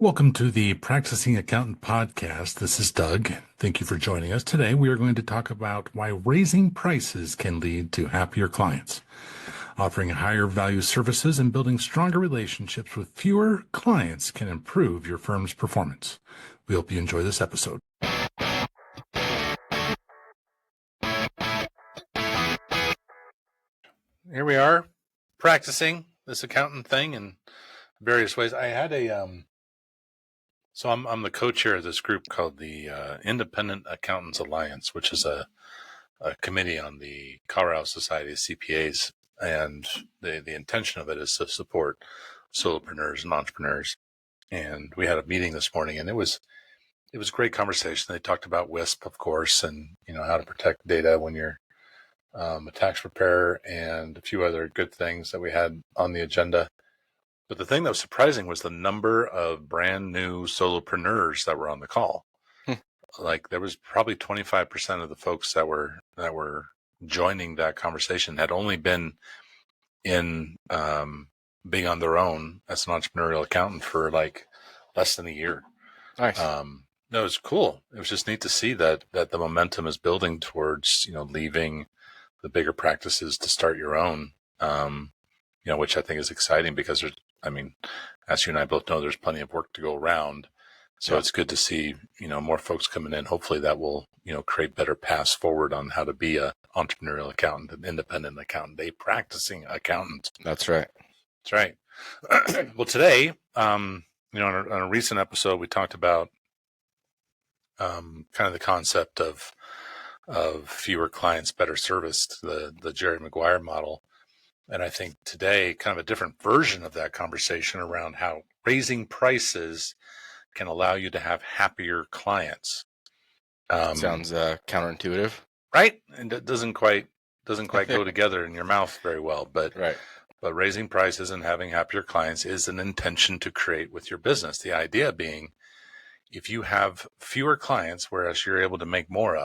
Welcome to the Practicing Accountant Podcast. This is Doug. Thank you for joining us. Today, we are going to talk about why raising prices can lead to happier clients. Offering higher value services and building stronger relationships with fewer clients can improve your firm's performance. We hope you enjoy this episode. Here we are, practicing this accountant thing in various ways. I had So I'm the co-chair of this group called the Independent Accountants Alliance, which is a committee on the Colorado Society of CPAs, and the intention of it is to support solopreneurs and entrepreneurs. And we had a meeting this morning, and it was a great conversation. They talked about WISP, of course, and how to protect data when you're a tax preparer, and a few other good things that we had on the agenda. But the thing that was surprising was the number of brand new solopreneurs that were on the call. Like there was probably 25% of the folks that were joining that conversation had only been in being on their own as an entrepreneurial accountant for like less than a year. Nice. No, it was cool. It was just neat to see that the momentum is building towards leaving the bigger practices to start your own. Which I think is exciting because as you and I both know, there's plenty of work to go around. So It's good to see, more folks coming in. Hopefully that will, create better paths forward on how to be an entrepreneurial accountant, an independent accountant, a practicing accountant. That's right. That's right. Well, today, on a recent episode, we talked about kind of the concept of fewer clients, better service, the Jerry Maguire model. And I think today, kind of a different version of that conversation around how raising prices can allow you to have happier clients. Sounds counterintuitive, right? And it doesn't quite go together in your mouth very well. But right. But raising prices and having happier clients is an intention to create with your business. The idea being, if you have fewer clients, whereas you're able to make more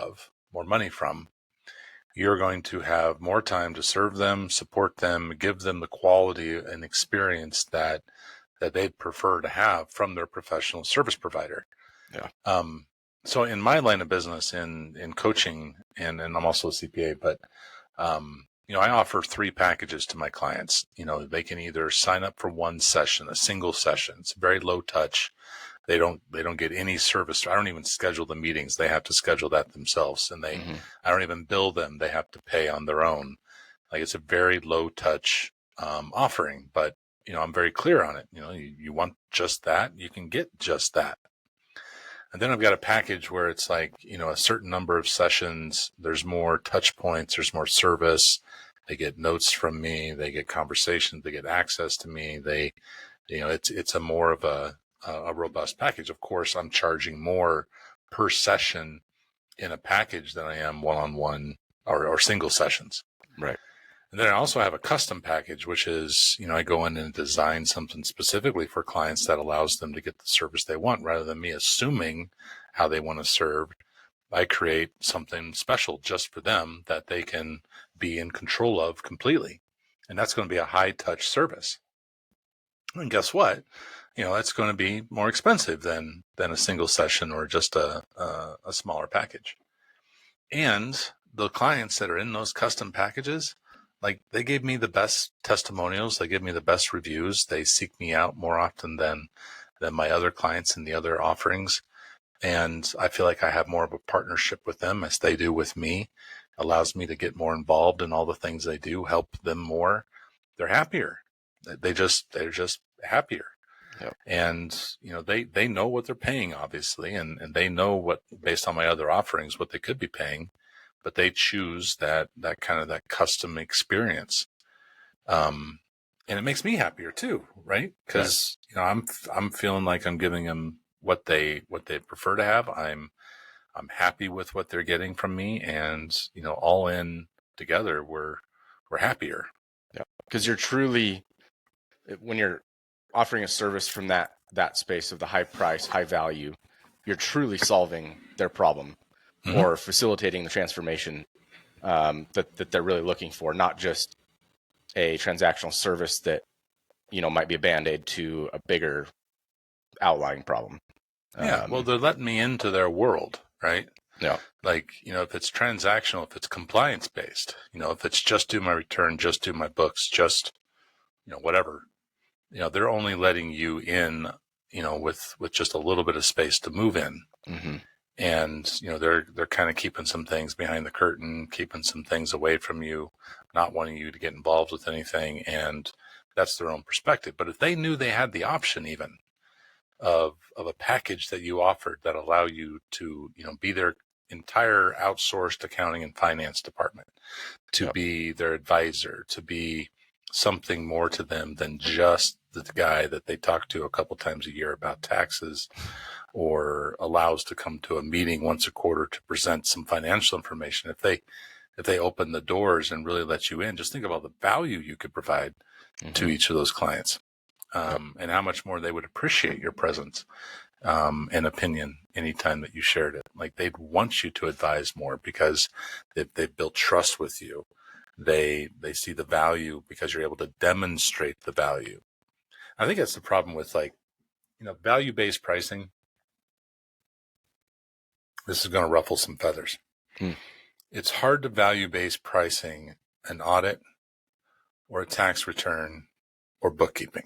money from, you're going to have more time to serve them, support them, give them the quality and experience that they'd prefer to have from their professional service provider. Yeah. So in my line of business, in coaching, and I'm also a CPA, but I offer 3 packages to my clients. They can either sign up for one session, a single session. It's very low touch. They don't get any service. I don't even schedule the meetings. They have to schedule that themselves, and I don't even bill them. They have to pay on their own. Like, it's a very low touch offering, but I'm very clear on it. You want just that, you can get just that. And then I've got a package where it's like, a certain number of sessions, there's more touch points, there's more service. They get notes from me, they get conversations, they get access to me. It's a more of a robust package. Of course, I'm charging more per session in a package than I am one-on-one or single sessions. Right. And then I also have a custom package, which is, I go in and design something specifically for clients that allows them to get the service they want rather than me assuming how they want to serve. I create something special just for them that they can be in control of completely. And that's going to be a high touch service. And guess what? It's going to be more expensive than a single session or just a smaller package. And the clients that are in those custom packages, like, they gave me the best testimonials. They give me the best reviews. They seek me out more often than my other clients in the other offerings. And I feel like I have more of a partnership with them as they do with me. Allows me to get more involved in all the things they do, help them more. They're happier. They're just happier. Yep. And, they know what they're paying, obviously, and they know what, based on my other offerings, what they could be paying, but they choose that kind of that custom experience. And it makes me happier too, right? Because, I'm feeling like I'm giving them what they prefer to have. I'm happy with what they're getting from me, and, all in together, we're happier. Yeah. Because you're truly, when you're offering a service from that space of the high price, high value, you're truly solving their problem or facilitating the transformation that they're really looking for, not just a transactional service that, might be a Band-Aid to a bigger outlying problem. Yeah, well, they're letting me into their world, right? Yeah. Like, if it's transactional, if it's compliance based, if it's just do my return, just do my books, just, whatever, they're only letting you in, with just a little bit of space to move in. Mm-hmm. And, they're kind of keeping some things behind the curtain, keeping some things away from you, not wanting you to get involved with anything. And that's their own perspective. But if they knew they had the option even of a package that you offered that allow you to, be their entire outsourced accounting and finance department, to be their advisor, to be something more to them than just the guy that they talk to a couple times a year about taxes, or allows to come to a meeting once a quarter to present some financial information. If they open the doors and really let you in, just think of all the value you could provide to each of those clients, and how much more they would appreciate your presence and opinion anytime that you shared it. Like, they'd want you to advise more because they've built trust with you. They see the value because you're able to demonstrate the value. I think that's the problem with, like, value-based pricing. This is going to ruffle some feathers. It's hard to value-based pricing an audit or a tax return or bookkeeping.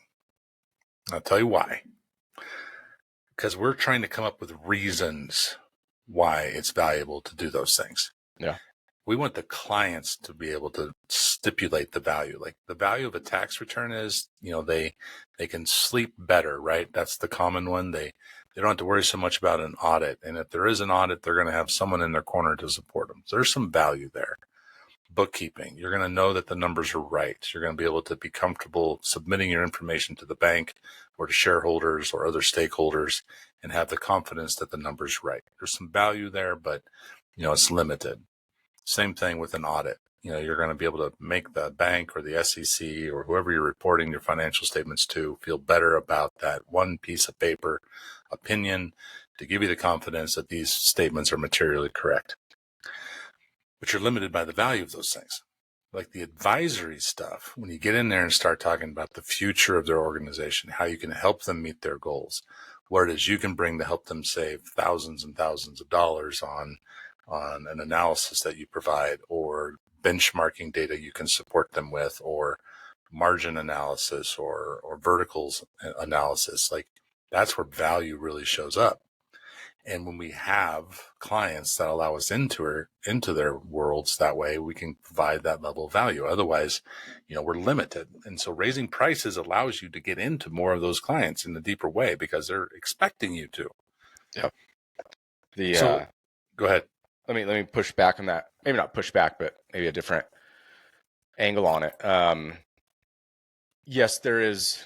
I'll tell you why. Because we're trying to come up with reasons why it's valuable to do those things. Yeah. We want the clients to be able to stipulate the value. Like, the value of a tax return is, they can sleep better, right? That's the common one. They don't have to worry so much about an audit. And if there is an audit, they're going to have someone in their corner to support them. So there's some value there. Bookkeeping, you're going to know that the numbers are right. You're going to be able to be comfortable submitting your information to the bank or to shareholders or other stakeholders and have the confidence that the number's right. There's some value there, but, it's limited. Same thing with an audit. You're going to be able to make the bank or the SEC or whoever you're reporting your financial statements to feel better about that one piece of paper opinion to give you the confidence that these statements are materially correct. But you're limited by the value of those things. Like the advisory stuff, when you get in there and start talking about the future of their organization, how you can help them meet their goals, what it is you can bring to help them save thousands and thousands of dollars on an analysis that you provide, or benchmarking data you can support them with, or margin analysis or verticals analysis, like, that's where value really shows up. And when we have clients that allow us into their worlds that way, we can provide that level of value. Otherwise, we're limited. And so raising prices allows you to get into more of those clients in a deeper way because they're expecting you to. Yeah. Go ahead. Let me push back on that. Maybe not push back, but maybe a different angle on it. Yes, there is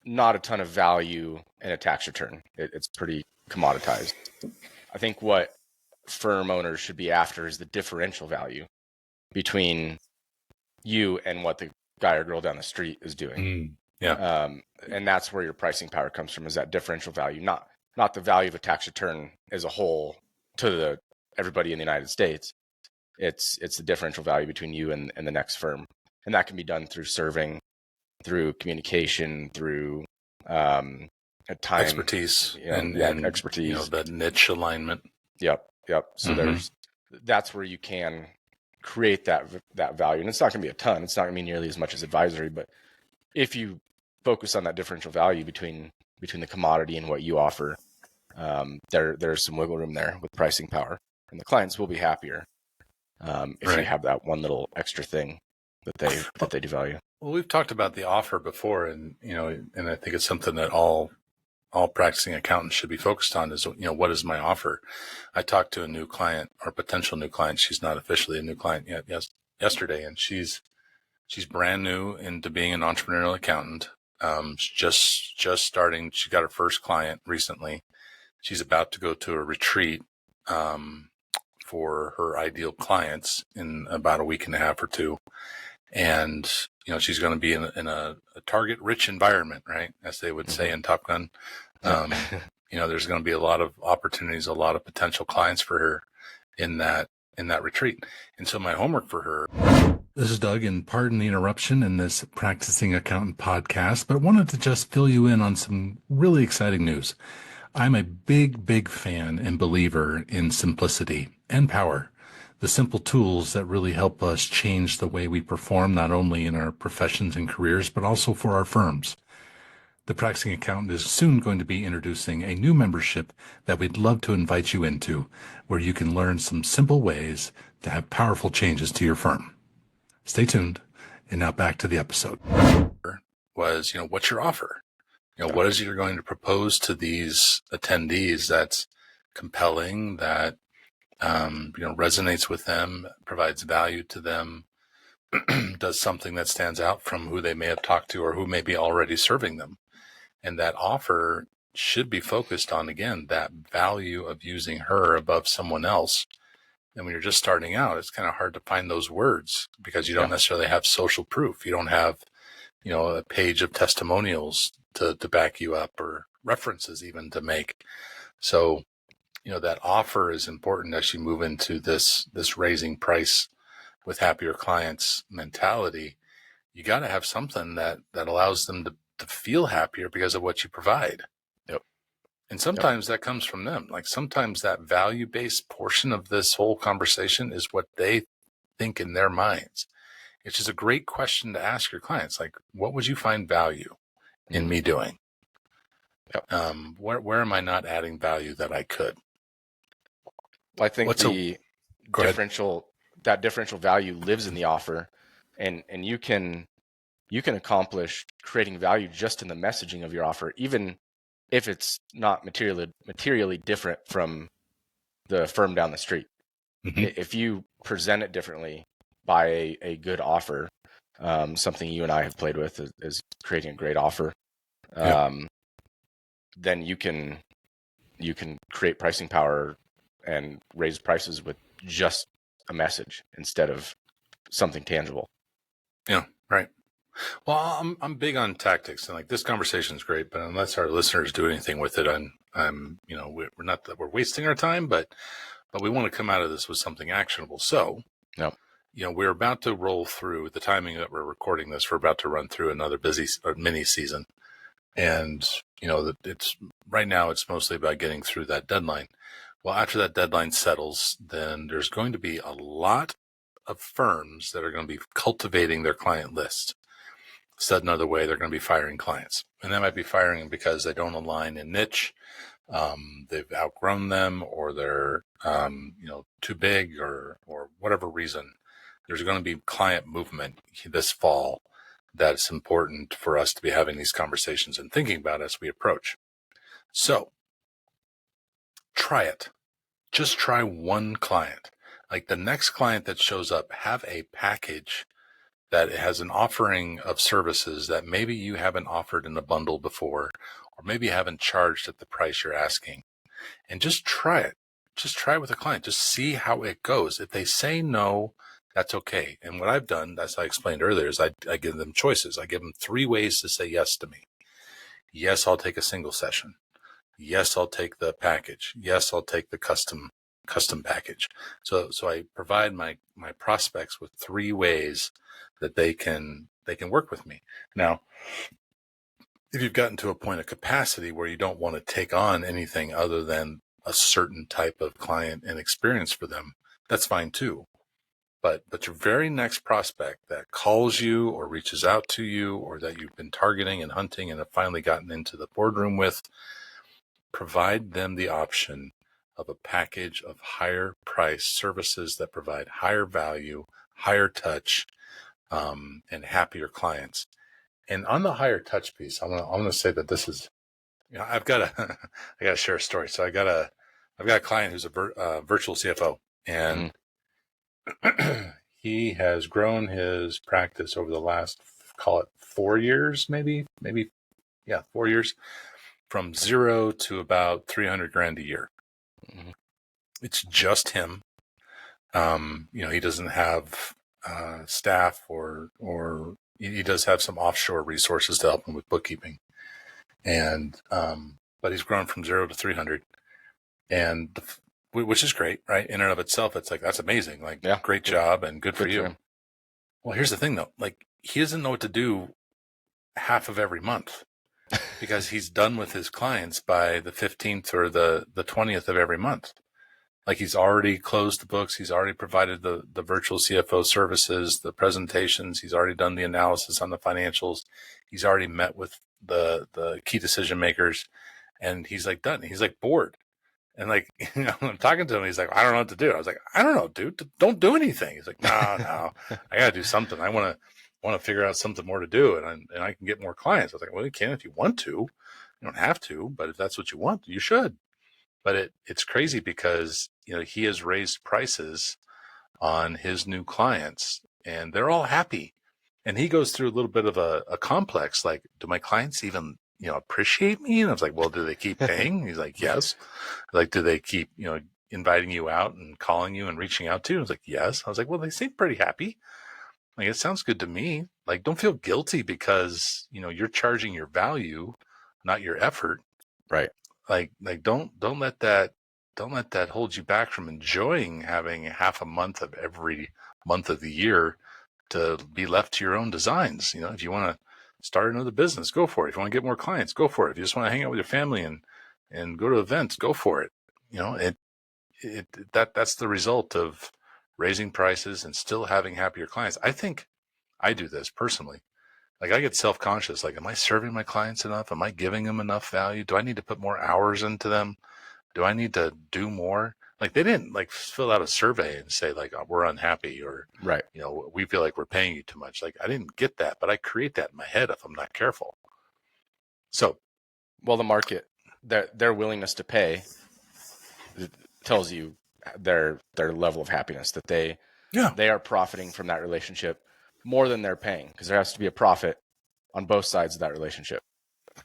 not a ton of value in a tax return. It's pretty commoditized. I think what firm owners should be after is the differential value between you and what the guy or girl down the street is doing. And that's where your pricing power comes from, is that differential value, not the value of a tax return as a whole to everybody in the United States. It's the differential value between you and the next firm. And that can be done through serving, through communication, through at time expertise, and expertise, that niche alignment. Yep. So that's where you can create that value, and it's not going to be a ton. It's not going to be nearly as much as advisory, but if you focus on that differential value between the commodity and what you offer, there's some wiggle room there with pricing power, and the clients will be happier if you have that one little extra thing that they do value. Well, we've talked about the offer before, and I think it's something that all practicing accountants should be focused on is, what is my offer? I talked to a new client or potential new client. She's not officially a new client yet, yesterday, and she's brand new into being an entrepreneurial accountant. Just starting. She got her first client recently. She's about to go to a retreat for her ideal clients in about a week and a half or two. And, she's going to be in a target rich environment, right? As they would say in Top Gun. There's going to be a lot of opportunities, a lot of potential clients for her in that retreat. And so my homework for her This is Doug, and pardon the interruption in this Practicing Accountant podcast, but wanted to just fill you in on some really exciting news. I'm a big fan and believer in simplicity and power, the simple tools that really help us change the way we perform, not only in our professions and careers, but also for our firms. The Practicing Accountant is soon going to be introducing a new membership that we'd love to invite you into, where you can learn some simple ways to have powerful changes to your firm. Stay tuned. And now back to the episode. Was, what's your offer? What is it you're going to propose to these attendees that's compelling, that, resonates with them, provides value to them, does something that stands out from who they may have talked to or who may be already serving them. And that offer should be focused on, again, that value of using her above someone else. And when you're just starting out, it's kind of hard to find those words because you don't necessarily have social proof. You don't have, a page of testimonials to back you up, or references even to make. So, that offer is important as you move into this raising price with happier clients mentality. You got to have something that allows them to feel happier because of what you provide. And sometimes that comes from them. Like sometimes that value-based portion of this whole conversation is what they think in their minds. It's just a great question to ask your clients. Like, what would you find value in me doing? Where am I not adding value that I could? I think that differential value lives in the offer, and you can accomplish creating value just in the messaging of your offer, even if it's not materially different from the firm down the street. Mm-hmm. If you present it differently by a good offer, something you and I have played with is creating a great offer, then you can create pricing power and raise prices with just a message instead of something tangible. Yeah, right. Well, I'm big on tactics, and like this conversation is great, but unless our listeners do anything with it, we're not that we're wasting our time, but we want to come out of this with something actionable. So, we're about to roll through the timing that we're recording this. We're about to run through another busy mini season, and it's right now it's mostly about getting through that deadline. Well, after that deadline settles, then there's going to be a lot of firms that are going to be cultivating their client list. Said another way, they're going to be firing clients, and they might be firing them because they don't align in niche. They've outgrown them, or they're, too big, or whatever reason. There's going to be client movement this fall that's important for us to be having these conversations and thinking about as we approach. So try it. Just try one client. Like the next client that shows up, have a package that has an offering of services that maybe you haven't offered in a bundle before, or maybe you haven't charged at the price you're asking. And just try it. Just try it with a client. Just see how it goes. If they say no, that's okay. And what I've done, as I explained earlier, is I give them choices. I give them 3 ways to say yes to me. Yes, I'll take a single session. Yes, I'll take the package. Yes, I'll take the custom package. So I provide my prospects with 3 ways that they can work with me. Now, if you've gotten to a point of capacity where you don't want to take on anything other than a certain type of client and experience for them, that's fine too. But your very next prospect that calls you or reaches out to you, or that you've been targeting and hunting and have finally gotten into the boardroom with, provide them the option of a package of higher price services that provide higher value, higher touch, and happier clients. And on the higher touch piece, I'm gonna say that this is, I gotta share a story. So I've got a client who's a virtual CFO, and he has grown his practice over the last, call it 4 years, maybe 4 years, from 0 to about $300,000 a year. Mm-hmm. It's just him. He doesn't have staff, or he does have some offshore resources to help him with bookkeeping, and but he's grown from 0 to 300, and which is great, right? In and of itself, it's like, that's amazing. Like, great job and good for you. Well, here's the thing though. Like, he doesn't know what to do half of every month because he's done with his clients by the 15th or the 20th of every month. Like, he's already closed the books. He's already provided the virtual CFO services, the presentations. He's already done the analysis on the financials. He's already met with the key decision makers, and he's like done. He's like bored. And like, I'm talking to him. He's like, I don't know what to do. I was like, I don't know, dude. Don't do anything. He's like, no, I got to do something. I want to figure out something more to do, and I can get more clients. I was like, well, you can if you want to. You don't have to, but if that's what you want, you should. But it's crazy because, he has raised prices on his new clients, and they're all happy. And he goes through a little bit of a complex, like, do my clients even, appreciate me? And I was like, well, do they keep paying? He's like, yes. Like, do they keep, inviting you out and calling you and reaching out to you? I was like, yes. I was like, well, they seem pretty happy. Like, it sounds good to me. Like, don't feel guilty because, you're charging your value, not your effort. Right. Like don't let that hold you back from enjoying having half a month of every month of the year to be left to your own designs. If you want to start another business, go for it. If you want to get more clients, go for it. If you just want to hang out with your family and go to events, go for it. That's the result of raising prices and still having happier clients. I think I do this personally. Like, I get self-conscious. Like, am I serving my clients enough? Am I giving them enough value? Do I need to put more hours into them? Do I need to do more? Like, they didn't like fill out a survey and say like, oh, we're unhappy, or, Right. We feel like we're paying you too much. Like, I didn't get that, but I create that in my head if I'm not careful. So, well, the market, their willingness to pay tells you their level of happiness, that they are profiting from that relationship more than they're paying, because there has to be a profit on both sides of that relationship.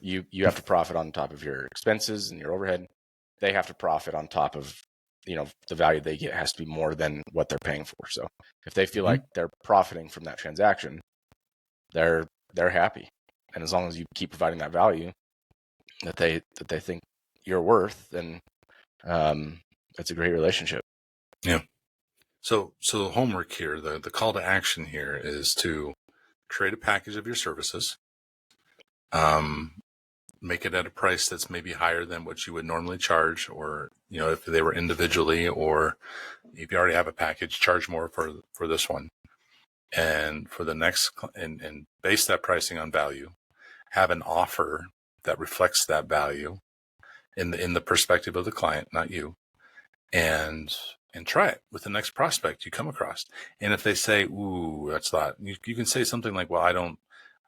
You have to profit on top of your expenses and your overhead. They have to profit on top of, the value they get has to be more than what they're paying for. So if they feel like they're profiting from that transaction, they're happy. And as long as you keep providing that value that they think you're worth, then it's a great relationship. Yeah. So the homework here, the call to action here is to create a package of your services, make it at a price that's maybe higher than what you would normally charge, or, if they were individually, or if you already have a package, charge more for this one. And for the next, and base that pricing on value, have an offer that reflects that value in the perspective of the client, not you, and try it with the next prospect you come across. And if they say, ooh, that's not, you can say something like, well, I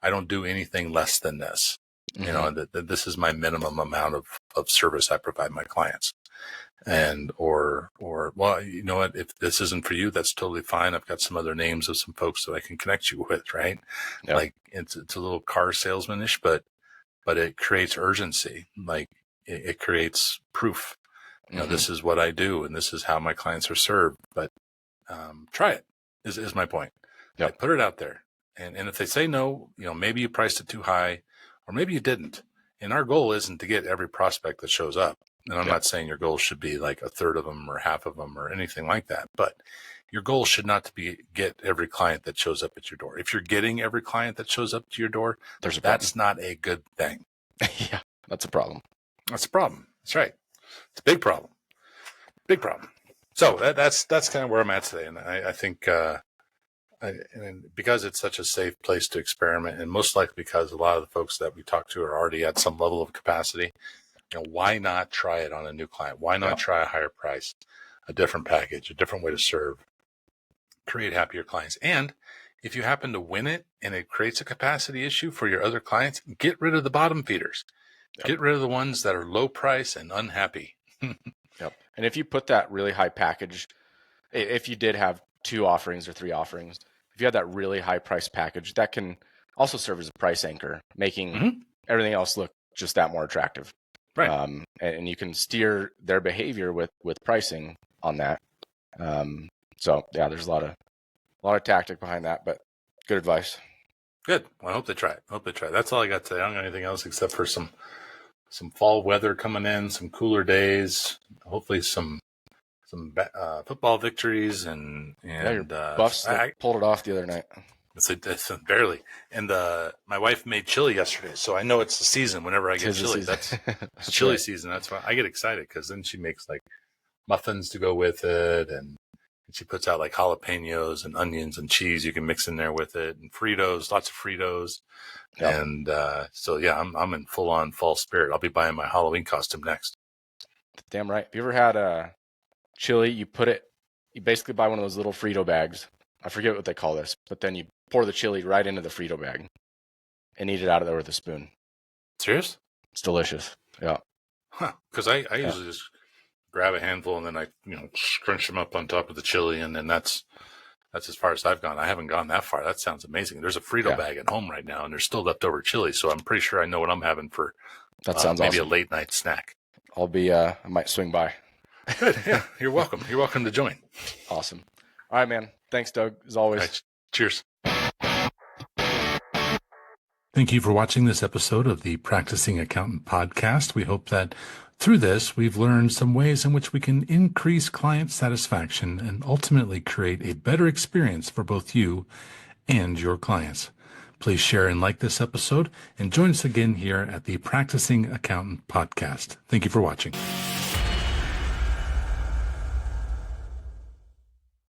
don't do anything less than this. That this is my minimum amount of service I provide my clients. And, or, well, you know what, if this isn't for you, that's totally fine. I've got some other names of some folks that I can connect you with, right? Yep. Like, it's a little car salesman-ish, but it creates urgency. Like, it creates proof. This is what I do, and this is how my clients are served. But try it is my point. Yep. Like, put it out there, and if they say no, maybe you priced it too high, or maybe you didn't. And our goal isn't to get every prospect that shows up. And I'm not saying your goal should be like a third of them or half of them or anything like that. But your goal should not to be get every client that shows up at your door. If you're getting every client that shows up to your door, that's not a good thing. Yeah, that's a problem. That's a problem. That's right. It's a big problem. Big problem. So that's kind of where I'm at today. And I think and because it's such a safe place to experiment, and most likely because a lot of the folks that we talk to are already at some level of capacity, why not try it on a new client? Why not try a higher price, a different package, a different way to serve, create happier clients? And if you happen to win it and it creates a capacity issue for your other clients, get rid of the bottom feeders. Yep. Get rid of the ones that are low price and unhappy. Yep. And if you put that really high package, if you did have 2 offerings or 3 offerings, if you had that really high price package, that can also serve as a price anchor, making everything else look just that more attractive. Right. And you can steer their behavior with pricing on that. So yeah, there's a lot of tactic behind that, but good advice. Good. Well, I hope they try it. That's all I got today. I don't got anything else except for some fall weather coming in, some cooler days, hopefully some football victories, and your Buffs pulled it off the other night. It's barely. And my wife made chili yesterday, so I know it's the season. Whenever I get chili, that's chili right. season. That's why I get excited, because then she makes like muffins to go with it, and she puts out like jalapenos and onions and cheese you can mix in there with it, and Fritos, lots of Fritos. Yep. And so yeah, I'm in full on fall spirit. I'll be buying my Halloween costume next. Damn right. Have you ever had chili? You basically buy one of those little Frito bags. I forget what they call this, but then you pour the chili right into the Frito bag and eat it out of there with a spoon. Serious? It's delicious. Yeah. Huh. Because I usually just grab a handful and then I scrunch them up on top of the chili, and then that's as far as I've gone. I haven't gone that far. That sounds amazing. There's a Frito bag at home right now, and there's still leftover chili, so I'm pretty sure I know what I'm having for That sounds maybe awesome. a late night snack. I might swing by. Good. Yeah, you're welcome. You're welcome to join. Awesome. All right, man. Thanks, Doug, as always. All right, cheers. Thank you for watching this episode of the Practicing Accountant podcast. We hope that through this, we've learned some ways in which we can increase client satisfaction and ultimately create a better experience for both you and your clients. Please share and like this episode, and join us again here at the Practicing Accountant podcast. Thank you for watching.